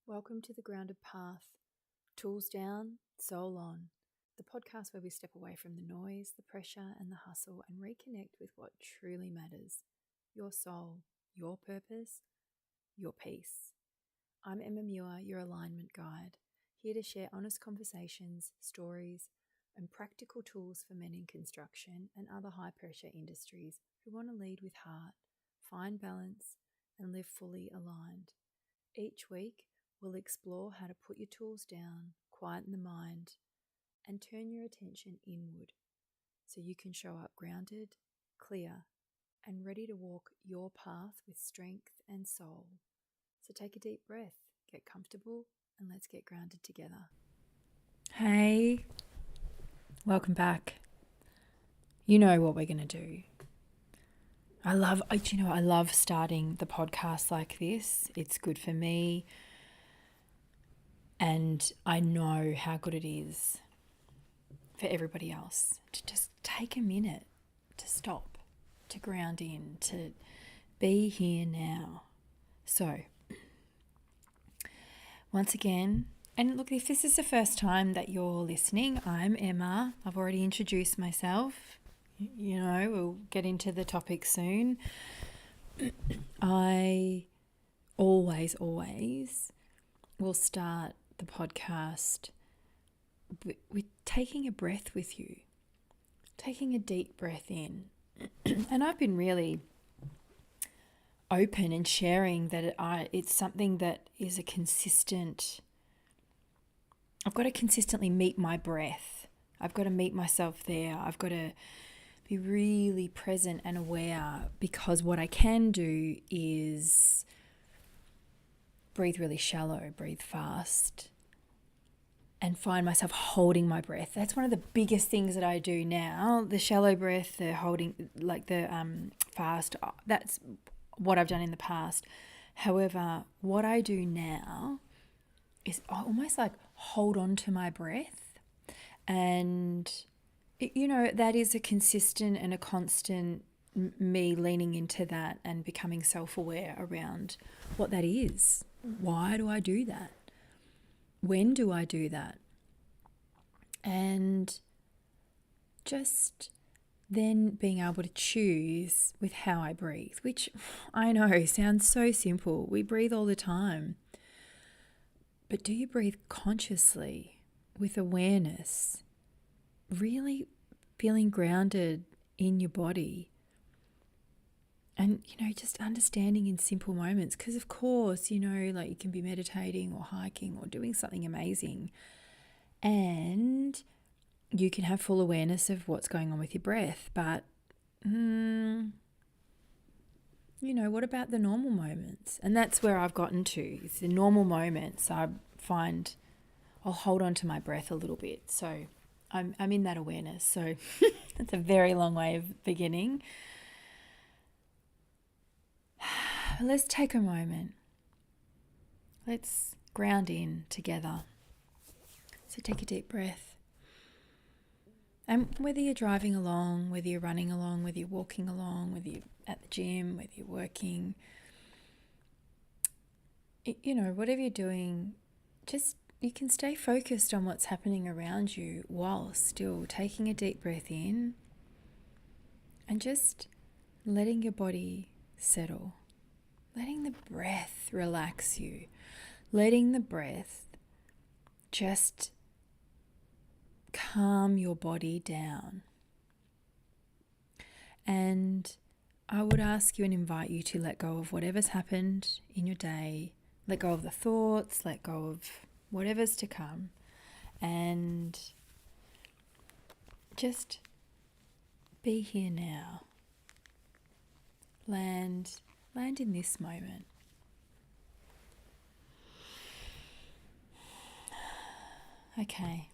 Welcome to the Grounded Path. Tools down, soul on. The podcast where we step away from the noise, the pressure, and the hustle and reconnect with what truly matters. Your soul, your purpose, your peace. I'm Emma Muir, your alignment guide, here to share honest conversations, stories, and practical tools for men in construction and other high-pressure industries who want to lead with heart, find balance, and live fully aligned. Each week, we'll explore how to put your tools down, quieten the mind, and turn your attention inward so you can show up grounded, clear, and ready to walk your path with strength and soul. So take a deep breath, get comfortable, and let's get grounded together. Hey, welcome back. You know what we're going to do. I love starting the podcast like this. It's good for me. And I know how good it is for everybody else to just take a minute to stop, to ground in, to be here now. So, once again, and look, if this is the first time that you're listening, I'm Emma. I've already introduced myself. We'll get into the topic soon. I always will start the podcast with taking a breath with you, taking a deep breath in. And I've been really open and sharing that it's something that is I've got to consistently meet my breath. I've got to meet myself there. I've got to be really present and aware, because what I can do is breathe really shallow, breathe fast, and find myself holding my breath. That's one of the biggest things that I do now. The shallow breath, the holding, like the fast, that's what I've done in the past. However, what I do now is almost like hold on to my breath. And, that is a consistent and a constant me leaning into that and becoming self-aware around what that is. Why do I do that? When do I do that? And just then being able to choose with how I breathe, which I know sounds so simple. We breathe all the time. But do you breathe consciously, with awareness, really feeling grounded in your body? And, just understanding in simple moments, because of course, like you can be meditating or hiking or doing something amazing, and you can have full awareness of what's going on with your breath. But, what about the normal moments? And that's where I've gotten to. It's the normal moments. I find I'll hold on to my breath a little bit. So I'm in that awareness. So that's a very long way of beginning. Let's take a moment. Let's ground in together. So take a deep breath. And whether you're driving along, whether you're running along, whether you're walking along, whether you're at the gym, whether you're working, whatever you're doing, just you can stay focused on what's happening around you while still taking a deep breath in and just letting your body settle. Letting the breath relax you. Letting the breath just calm your body down. And I would ask you and invite you to let go of whatever's happened in your day. Let go of the thoughts, let go of whatever's to come. And just be here now. Land in this moment. Okay,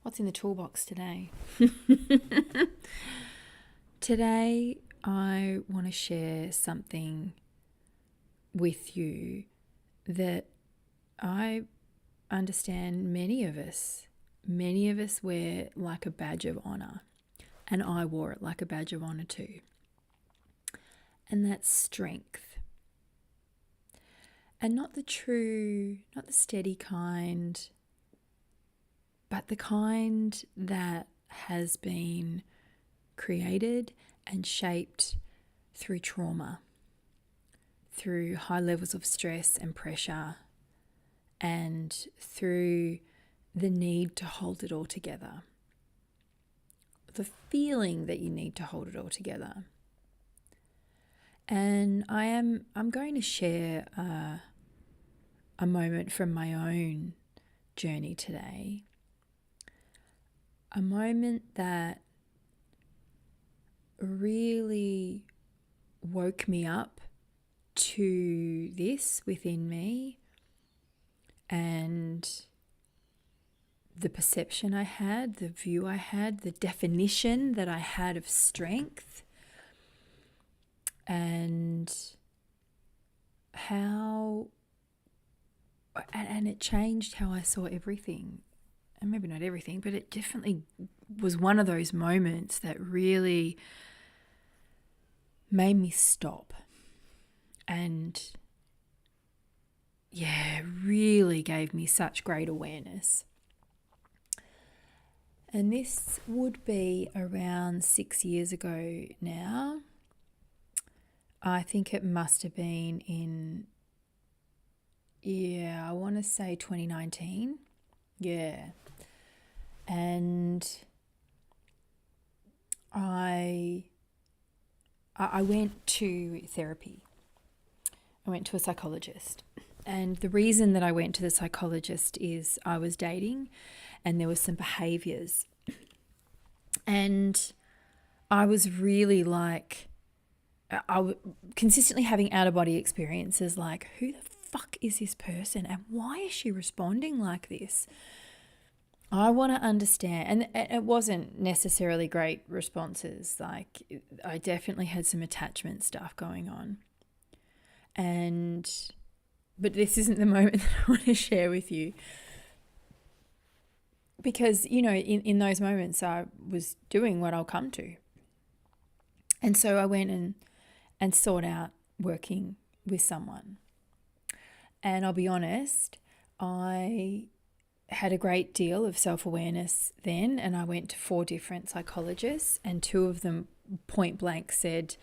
what's in the toolbox today? Today, I want to share something with you that I understand many of us wear like a badge of honor, and I wore it like a badge of honor too. And that's strength. And not the steady kind, but the kind that has been created and shaped through trauma, through high levels of stress and pressure, and through the need to hold it all together. The feeling that you need to hold it all together. And I'm going to share a moment from my own journey today. A moment that really woke me up to this within me and the perception I had, the view I had, the definition that I had of strength, and it changed how I saw everything. And maybe not everything, but it definitely was one of those moments that really made me stop and really gave me such great awareness. And this would be around 6 years ago now. I think it must have been in, I want to say 2019. Yeah. And I went to therapy. I went to a psychologist. And the reason that I went to the psychologist is I was dating and there were some behaviours. And I was really like, consistently having out-of-body experiences like, who the fuck is this person and why is she responding like this? I want to understand. And it wasn't necessarily great responses. Like, I definitely had some attachment stuff going on. But this isn't the moment that I want to share with you. Because, in those moments I was doing what I'll come to. And so I went and sought out working with someone. And I'll be honest, I had a great deal of self-awareness then, and I went to 4 different psychologists, and 2 of them point blank said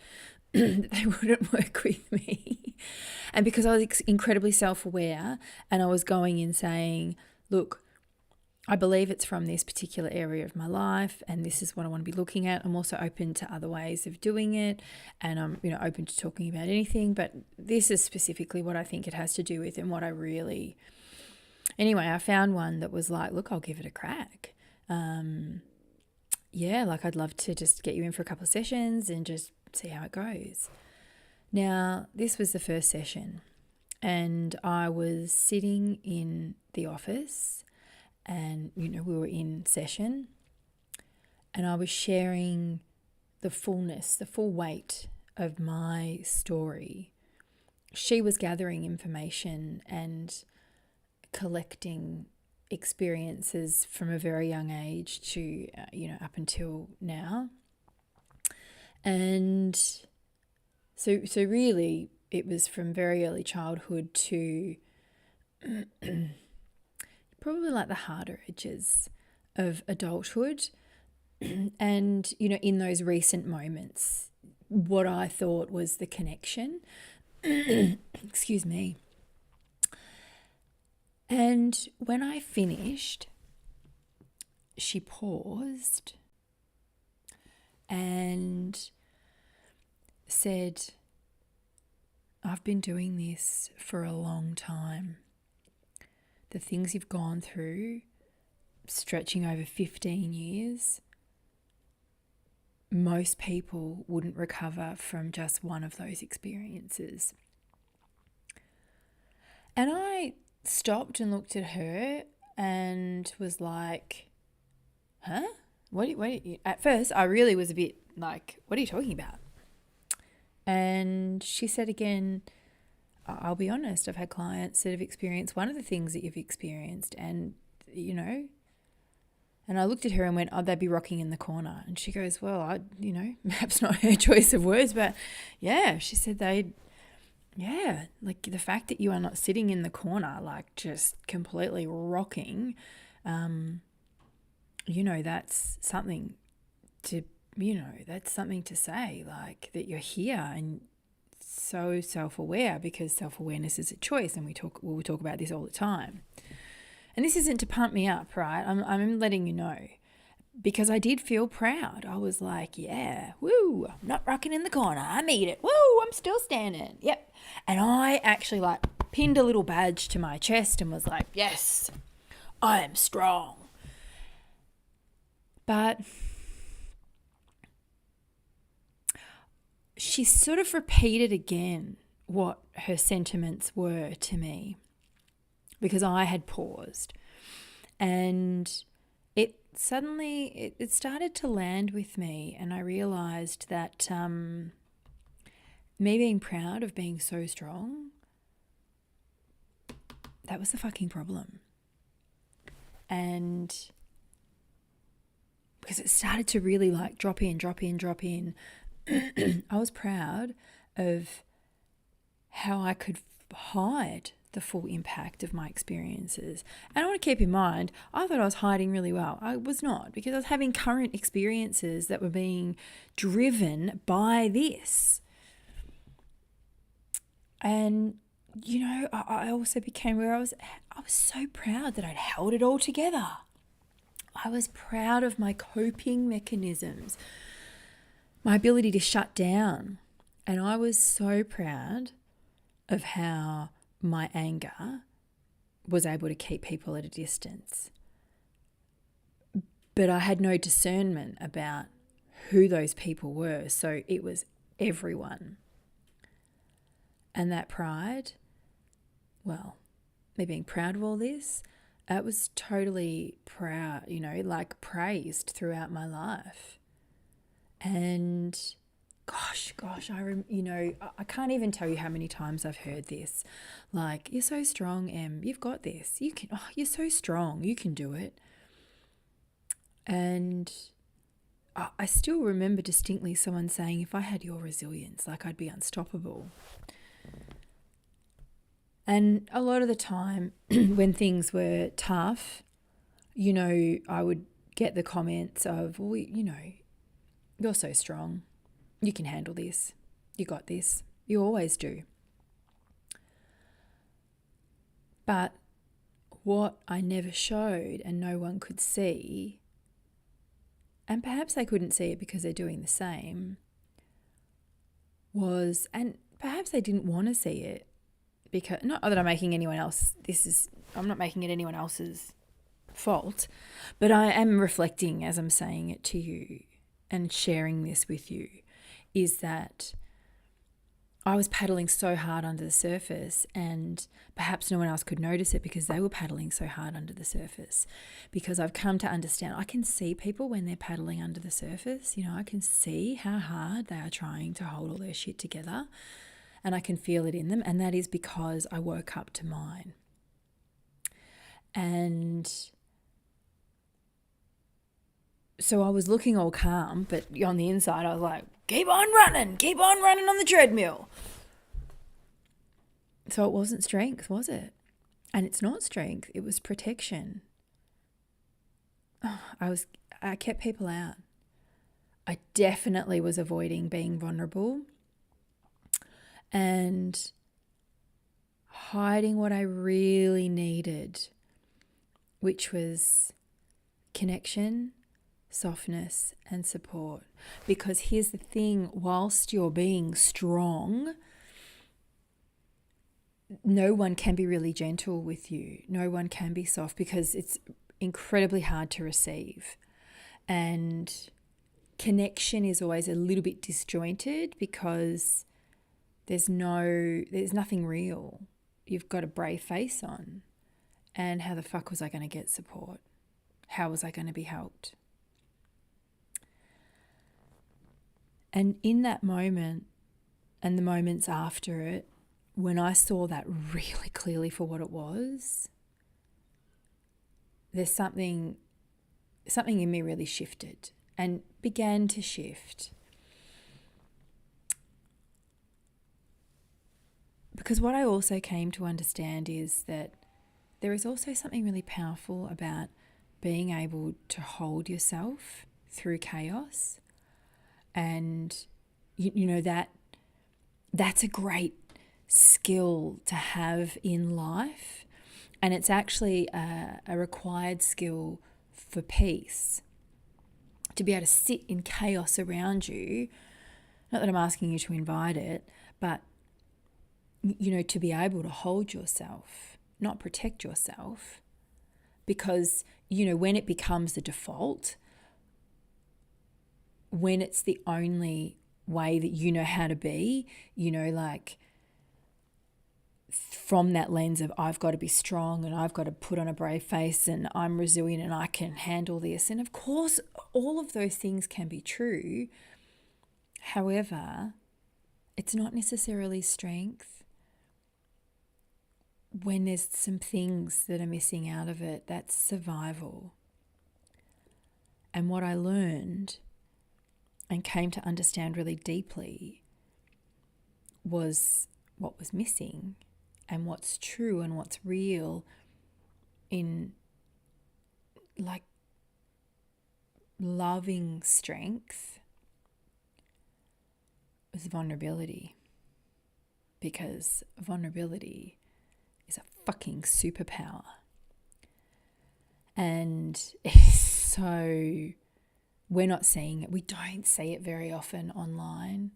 that they wouldn't work with me. And because I was incredibly self-aware and I was going in saying, look, I believe it's from this particular area of my life and this is what I want to be looking at. I'm also open to other ways of doing it, and I'm open to talking about anything, but this is specifically what I think it has to do with and what I really... Anyway, I found one that was like, look, I'll give it a crack. I'd love to just get you in for a couple of sessions and just see how it goes. Now, this was the first session and I was sitting in the office and, we were in session and I was sharing the full weight of my story. She was gathering information and collecting experiences from a very young age to, up until now. And so really it was from very early childhood to probably like the harder edges of adulthood. And, in those recent moments, what I thought was the connection, excuse me. And when I finished, she paused and said, I've been doing this for a long time. The things you've gone through, stretching over 15 years, most people wouldn't recover from just one of those experiences. And I stopped and looked at her and was like, huh? What at first, I really was a bit like, what are you talking about? And she said again, I'll be honest, I've had clients that have experienced one of the things that you've experienced and, and I looked at her and went, they'd be rocking in the corner. And she goes, well, perhaps not her choice of words, but yeah, she said they'd yeah, like the fact that you are not sitting in the corner, like just completely rocking, that's something to, that's something to say, like that you're here and so self-aware, because self-awareness is a choice, and we'll talk about this all the time. And this isn't to pump me up, right? I'm letting you know, because I did feel proud. I was like, yeah, woo, I'm not rocking in the corner. I made it. Woo, I'm still standing. Yep. And I actually like pinned a little badge to my chest and was like, yes, I am strong. But she sort of repeated again what her sentiments were to me, because I had paused, and it started to land with me, and I realized that me being proud of being so strong, that was the fucking problem. And because it started to really like drop in. I was proud of how I could hide the full impact of my experiences. And I want to keep in mind, I thought I was hiding really well. I was not, because I was having current experiences that were being driven by this. And, I also became where I was so proud that I'd held it all together. I was proud of my coping mechanisms, my ability to shut down. And I was so proud of how my anger was able to keep people at a distance. But I had no discernment about who those people were. So it was everyone. And that pride, well, me being proud of all this, it was totally proud, like praised throughout my life. And gosh, I can't even tell you how many times I've heard this. Like, you're so strong, Em, you've got this. You're so strong, you can do it. And I still remember distinctly someone saying, if I had your resilience, like I'd be unstoppable. And a lot of the time when things were tough, I would get the comments of, well, you're so strong. You can handle this. You got this. You always do. But what I never showed and no one could see, and perhaps they couldn't see it because they're doing the same, was, and perhaps they didn't want to see it, because, not that I'm making anyone else, I'm not making it anyone else's fault, but I am reflecting as I'm saying it to you and sharing this with you, is that I was paddling so hard under the surface, and perhaps no one else could notice it because they were paddling so hard under the surface. Because I've come to understand, I can see people when they're paddling under the surface. I can see how hard they are trying to hold all their shit together, and I can feel it in them. And that is because I woke up to mine. And so I was looking all calm, but on the inside I was like, keep on running on the treadmill. So it wasn't strength, was it? And it's not strength, it was protection. I kept people out. I definitely was avoiding being vulnerable and hiding what I really needed, which was connection, softness, and support. Because here's the thing, whilst you're being strong, no one can be really gentle with you. No one can be soft, because it's incredibly hard to receive. And connection is always a little bit disjointed because there's nothing real. You've got a brave face on. And how the fuck was I going to get support? How was I going to be helped? And in that moment and the moments after it, when I saw that really clearly for what it was, there's something in me really shifted and began to shift. Because what I also came to understand is that there is also something really powerful about being able to hold yourself through chaos. And, that's a great skill to have in life. And it's actually a required skill for peace. To be able to sit in chaos around you, not that I'm asking you to invite it, but, to be able to hold yourself, not protect yourself. Because, when it becomes the default, when it's the only way that you know how to be, from that lens of I've got to be strong and I've got to put on a brave face and I'm resilient and I can handle this. And of course, all of those things can be true. However, it's not necessarily strength. When there's some things that are missing out of it, that's survival. And what I learned and came to understand really deeply was what was missing and what's true and what's real in loving strength was vulnerability. Because vulnerability is a fucking superpower. And so we're not seeing it. We don't see it very often online.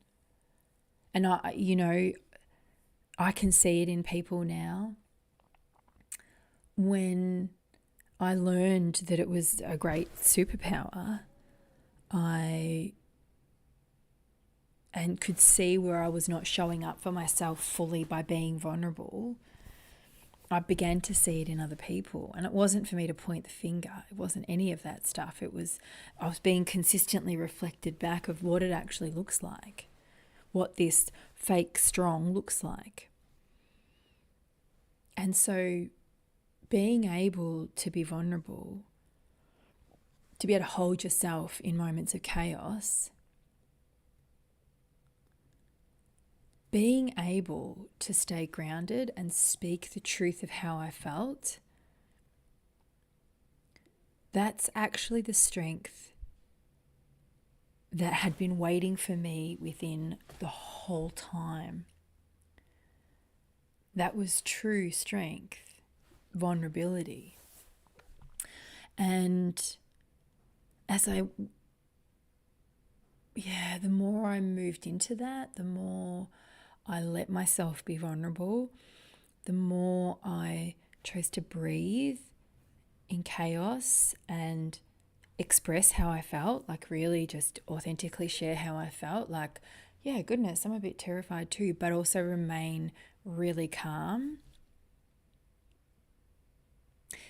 And I can see it in people now. When I learned that it was a great superpower, and could see where I was not showing up for myself fully by being vulnerable, I began to see it in other people. And it wasn't for me to point the finger. It wasn't any of that stuff. I was being consistently reflected back of what it actually looks like, what this fake strong looks like. And so being able to be vulnerable, to be able to hold yourself in moments of chaos, being able to stay grounded and speak the truth of how I felt, that's actually the strength that had been waiting for me within the whole time. That was true strength, vulnerability. And the more I moved into that, the more I let myself be vulnerable, the more I chose to breathe in chaos and express how I felt, really just authentically share how I felt. Yeah, goodness, I'm a bit terrified too, but also remain really calm.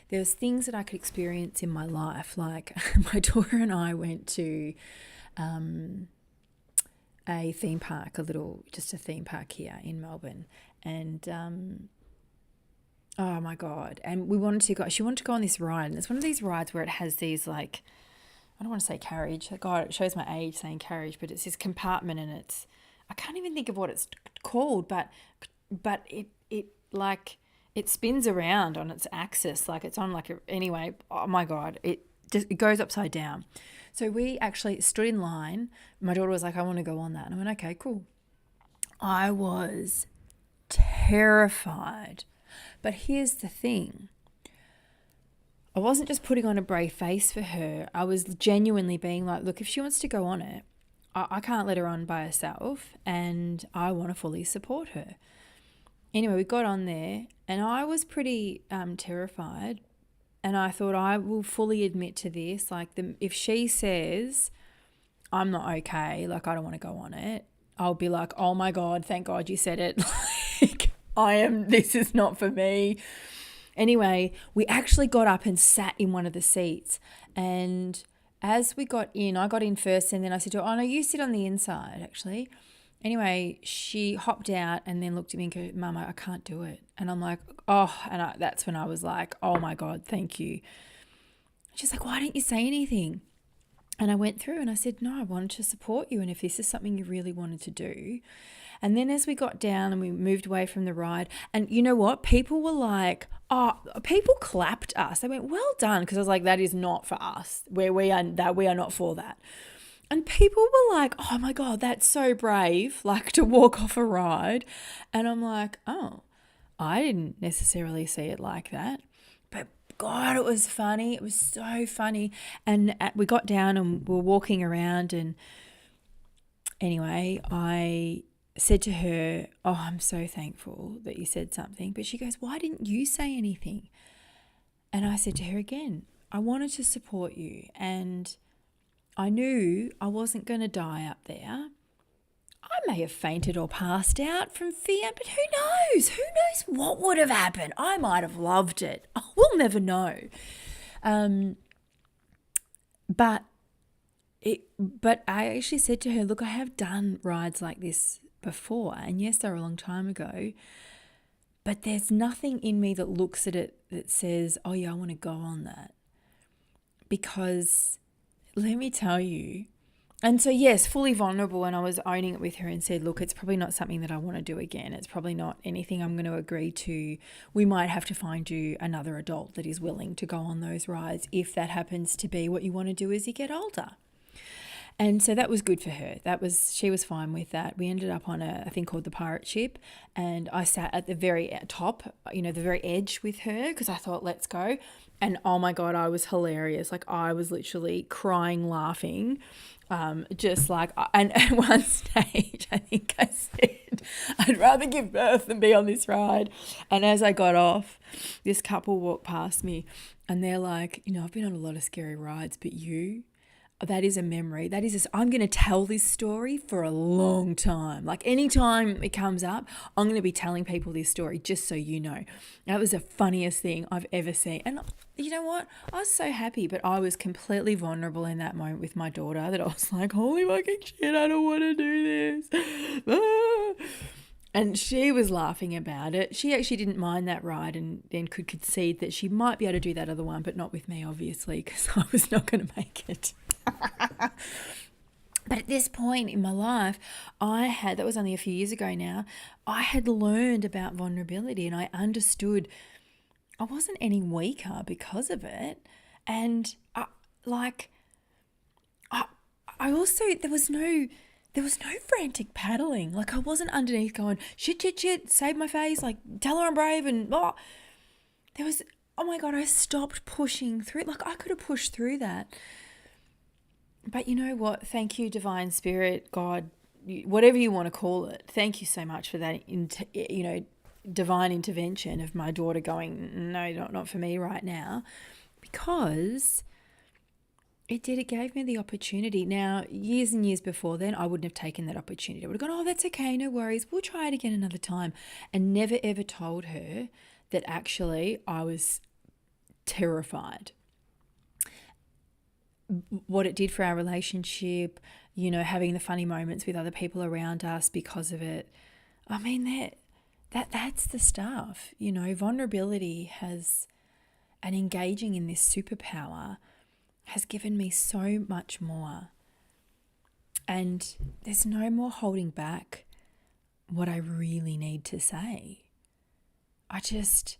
There's things that I could experience in my life, like my daughter and I went to a theme park, just a theme park here in Melbourne. And oh my God. And she wanted to go on this ride. And it's one of these rides where it has these I don't want to say carriage. God, it shows my age saying carriage, but it's this compartment and I can't even think of what it's called, but it spins around on its axis. It's on anyway, oh my God, it goes upside down. So we actually stood in line. My daughter was like, I want to go on that. And I went, okay, cool. I was terrified. But here's the thing. I wasn't just putting on a brave face for her. I was genuinely being like, look, if she wants to go on it, I can't let her on by herself, and I want to fully support her. Anyway, we got on there and I was pretty terrified. And I thought, I will fully admit to this. If she says I'm not okay, I don't want to go on it, I'll be like, oh my God, thank God you said it. This is not for me. Anyway, we actually got up and sat in one of the seats. And as we got in, I got in first, and then I said to her, oh no, you sit on the inside actually. Anyway, she hopped out and then looked at me and go, Mama, I can't do it. And I'm like, oh, and that's when I was like, oh my God, thank you. She's like, why didn't you say anything? And I went through and I said, no, I wanted to support you. And if this is something you really wanted to do. And then as we got down and we moved away from the ride, and you know what? People were like, oh, people clapped us. They went, well done. Because I was like, that is not for us. We are not for that. And people were like, oh my God, that's so brave, like to walk off a ride. And I'm like, oh, I didn't necessarily see it like that. But God, it was funny. It was so funny. And we got down and we were walking around, and anyway, I said to her, oh, I'm so thankful that you said something. But she goes, why didn't you say anything? And I said to her again, I wanted to support you, and I knew I wasn't going to die up there. I may have fainted or passed out from fear, but who knows? Who knows what would have happened? I might have loved it. We'll never know. But I actually said to her, look, I have done rides like this before, and yes, they were a long time ago, but there's nothing in me that looks at it that says, oh yeah, I want to go on that. Because let me tell you, and so yes, fully vulnerable, and I was owning it with her and said, look, it's probably not something that I want to do again. It's probably not anything I'm going to agree to. We might have to find you another adult that is willing to go on those rides if that happens to be what you want to do as you get older. And so that was good for her. She was fine with that. We ended up on a thing called the pirate ship, and I sat at the very top, the very edge with her, because I thought, let's go. And oh my God, I was hilarious. Like, I was literally crying, laughing, just like, and at one stage, I think I said, I'd rather give birth than be on this ride. And as I got off, this couple walked past me, and they're like, I've been on a lot of scary rides, but that is a memory. I'm going to tell this story for a long time. Like, anytime it comes up, I'm going to be telling people this story, just so you know. That was the funniest thing I've ever seen. And you know what? I was so happy, but I was completely vulnerable in that moment with my daughter, that I was like, holy fucking shit, I don't want to do this. And she was laughing about it. She actually didn't mind that ride, and then could concede that she might be able to do that other one, but not with me, obviously, because I was not going to make it. But at this point in my life, that was only a few years ago now, I had learned about vulnerability, and I understood I wasn't any weaker because of it. And I also, there was no frantic paddling. Like, I wasn't underneath going, shit, save my face, like, tell her I'm brave, and there was, oh my God, I stopped pushing through. Like, I could have pushed through that. But you know what? Thank you, Divine Spirit, God, whatever you want to call it. Thank you so much for that, divine intervention of my daughter going, no, not for me right now. Because it gave me the opportunity. Now, years and years before then, I wouldn't have taken that opportunity. I would have gone, oh, that's okay, no worries, we'll try it again another time. And never ever told her that actually I was terrified. What it did for our relationship, having the funny moments with other people around us because of it. I mean, that's the stuff. Vulnerability and engaging in this superpower has given me so much more. And there's no more holding back what I really need to say. I just,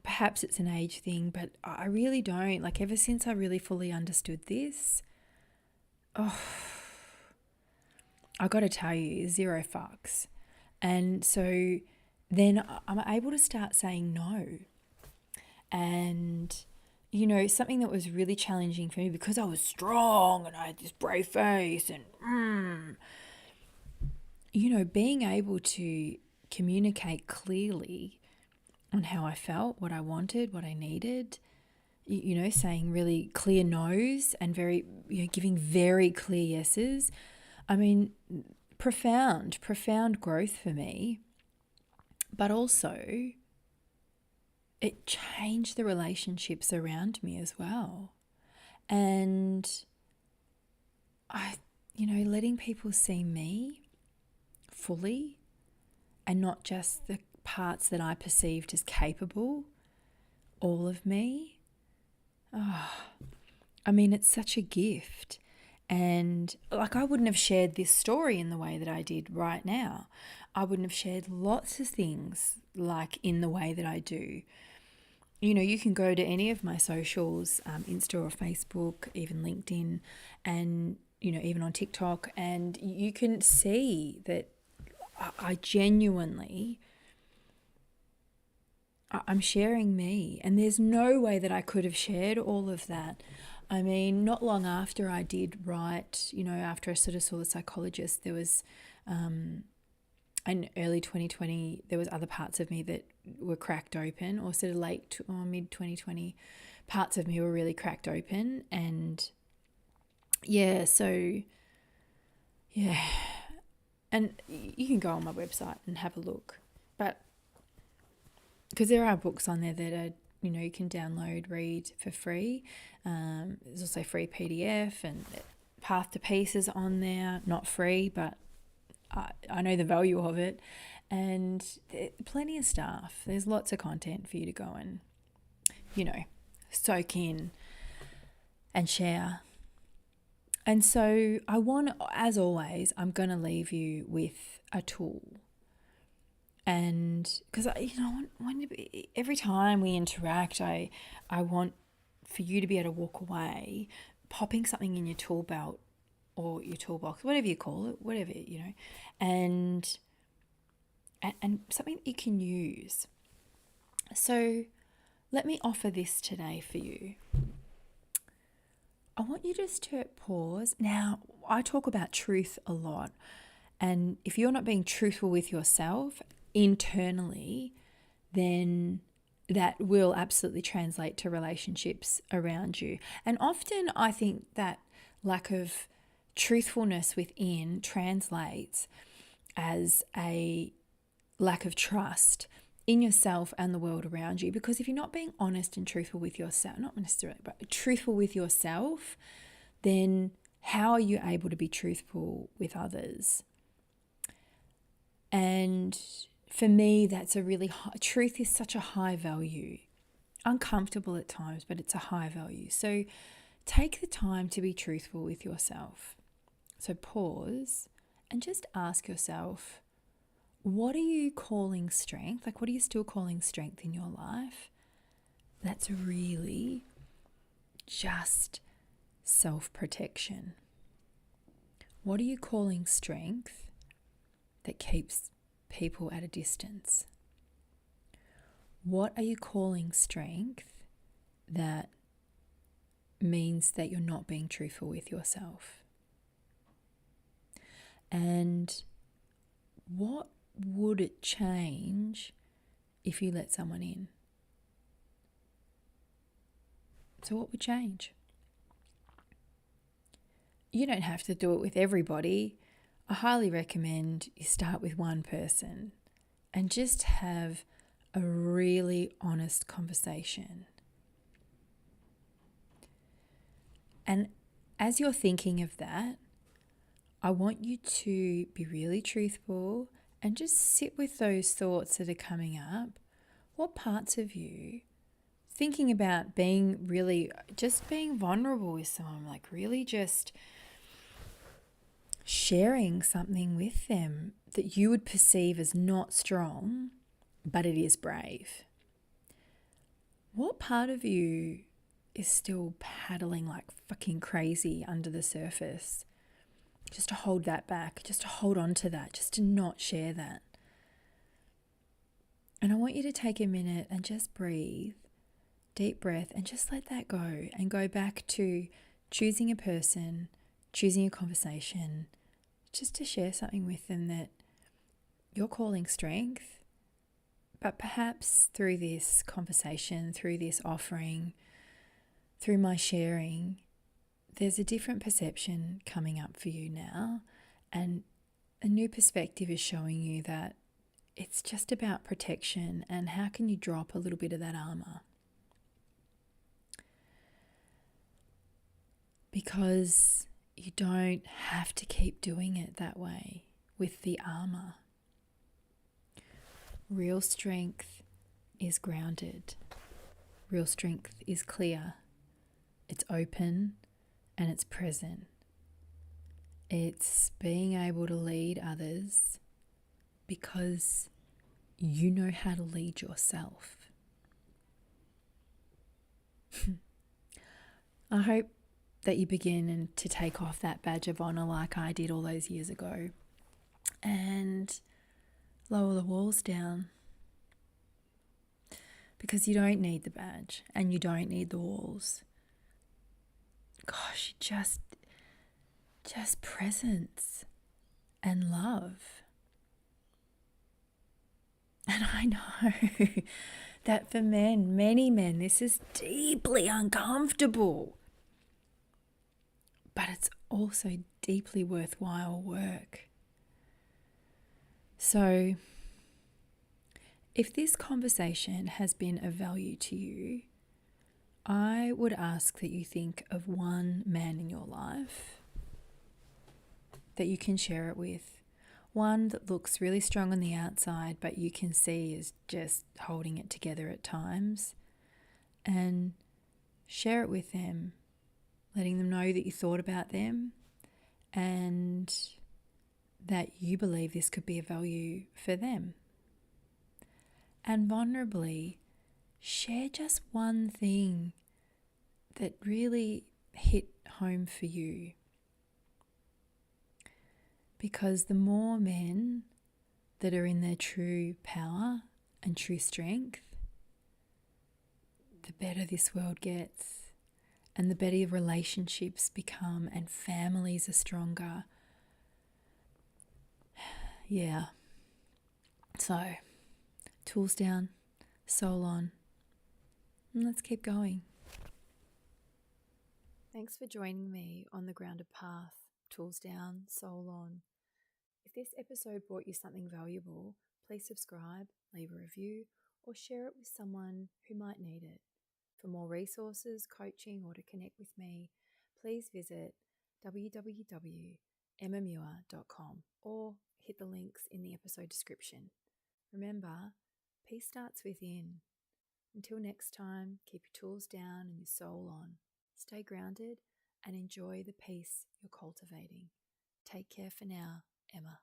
perhaps it's an age thing, but I really don't. Like, ever since I really fully understood this, I got to tell you, zero fucks. And so then I'm able to start saying no. And, something that was really challenging for me, because I was strong and I had this brave face and, being able to communicate clearly on how I felt, what I wanted, what I needed, saying really clear no's and giving very clear yeses. I mean, profound growth for me, but also it changed the relationships around me as well. And letting people see me fully and not just the parts that I perceived as capable, all of me. It's such a gift. And like, I wouldn't have shared this story in the way that I did right now. I wouldn't have shared lots of things like in the way that I do. You know, you can go to any of my socials, Insta or Facebook, even LinkedIn, and, you know, even on TikTok, and you can see that I genuinely, I'm sharing me. And there's no way that I could have shared all of that. I mean, not long after I did write, you know, after I sort of saw the psychologist, there was, in early 2020, there was other parts of me that were cracked open, or sort of late or mid 2020, parts of me were really cracked open. And yeah, so yeah. And you can go on my website and have a look. But because there are books on there that are, you know, you can download, read for free. There's also free PDF, and Path to Peace is on there, not free, but I know the value of it. And plenty of stuff. There's lots of content for you to go and, you know, soak in and share. And so I want, as always, I'm going to leave you with a tool. And because, you know, every time we interact, I want for you to be able to walk away, popping something in your tool belt or your toolbox, whatever you call it, whatever, you know, and something that you can use. So let me offer this today for you. I want you just to pause. Now, I talk about truth a lot. And if you're not being truthful with yourself internally, then that will absolutely translate to relationships around you. And often I think that lack of truthfulness within translates as a lack of trust in yourself and the world around you. Because if you're not being honest and truthful with yourself, not necessarily, but truthful with yourself, then how are you able to be truthful with others? And for me, that's a really high, truth is such a high value, uncomfortable at times, but it's a high value. So take the time to be truthful with yourself. So pause and just ask yourself, what are you calling strength? Like, what are you still calling strength in your life? That's really just self-protection. What are you calling strength that keeps people at a distance? What are you calling strength that means that you're not being truthful with yourself? And what would it change if you let someone in? So what would change? You don't have to do it with everybody. I highly recommend you start with one person and just have a really honest conversation. And as you're thinking of that, I want you to be really truthful and just sit with those thoughts that are coming up. What parts of you, thinking about being really, just being vulnerable with someone, like really just sharing something with them that you would perceive as not strong, but it is brave. What part of you is still paddling like fucking crazy under the surface? Just to hold that back, just to hold on to that, just to not share that. And I want you to take a minute and just breathe, deep breath, and just let that go and go back to choosing a person, choosing a conversation, just to share something with them that you're calling strength. But perhaps through this conversation, through this offering, through my sharing, there's a different perception coming up for you now, and a new perspective is showing you that it's just about protection and how can you drop a little bit of that armor. Because you don't have to keep doing it that way with the armor. Real strength is grounded. Real strength is clear. It's open and it's present. It's being able to lead others because you know how to lead yourself. I hope that you begin to take off that badge of honor like I did all those years ago and lower the walls down, because you don't need the badge and you don't need the walls. Gosh, just presence and love. And I know that for men, many men, this is deeply uncomfortable. But it's also deeply worthwhile work. So, if this conversation has been of value to you, I would ask that you think of one man in your life that you can share it with. One that looks really strong on the outside, but you can see is just holding it together at times. And share it with them, letting them know that you thought about them and that you believe this could be of value for them. And vulnerably share just one thing that really hit home for you. Because the more men that are in their true power and true strength, the better this world gets, and the better your relationships become, and families are stronger. Yeah. So, tools down, soul on, and let's keep going. Thanks for joining me on the Grounded Path, tools down, soul on. If this episode brought you something valuable, please subscribe, leave a review, or share it with someone who might need it. For more resources, coaching, or to connect with me, please visit www.emmamuir.com or hit the links in the episode description. Remember, peace starts within. Until next time, keep your tools down and your soul on. Stay grounded and enjoy the peace you're cultivating. Take care for now, Emma.